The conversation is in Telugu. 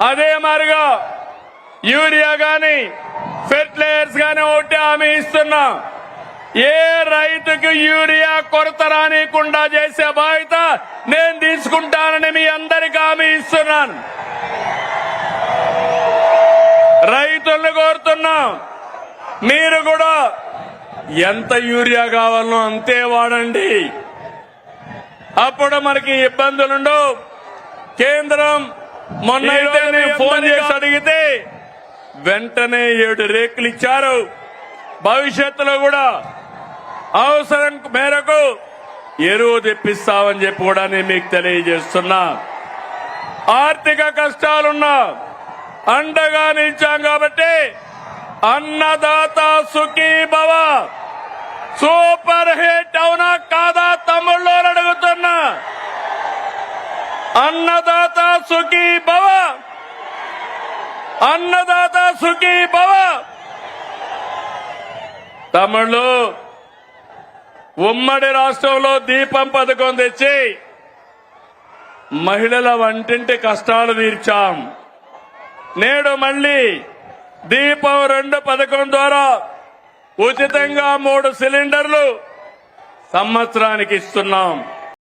అదే మారిగా యూరియా గాని ఫెర్టిలైజర్స్ గాని ఒకటి హామీ ఇస్తున్నా. ఏ రైతుకు యూరియా కొరత రానికుండా చేసే బాధ్యత నేను తీసుకుంటానని మీ అందరికీ హామీ ఇస్తున్నాను. రైతులను కోరుతున్నా, మీరు కూడా ఎంత యూరియా కావాలనో అంతే వాడండి. అప్పుడు మనకి ఇబ్బందులుండవు. కేంద్రం మొన్న అయితే నేను ఫోన్ చేసి అడిగితే వెంటనే 7 రేకులు ఇచ్చారు. భవిష్యత్తులో కూడా అవసరం మేరకు ఎరువు తెప్పిస్తామని చెప్పి కూడా నేను మీకు తెలియజేస్తున్నా. ఆర్థిక కష్టాలున్నా అండగా నిలిచాం కాబట్టి అన్నదాత సుఖీ భవ సూపర్ హిట్ అవునా కాదా తమ్ముళ్ళు అడుగుతున్నా. అన్నదాత సుఖీ భవ, అన్నదాత సుఖీ భవ. తమ్ముళ్ళు, ఉమ్మడి రాష్ట్రంలో దీపం పథకం తెచ్చి మహిళల వంటింటి కష్టాలు తీర్చాం. నేడు మళ్లీ దీపం 2 పథకం ద్వారా ఉచితంగా 3 సిలిండర్లు సంవత్సరానికి ఇస్తున్నాం.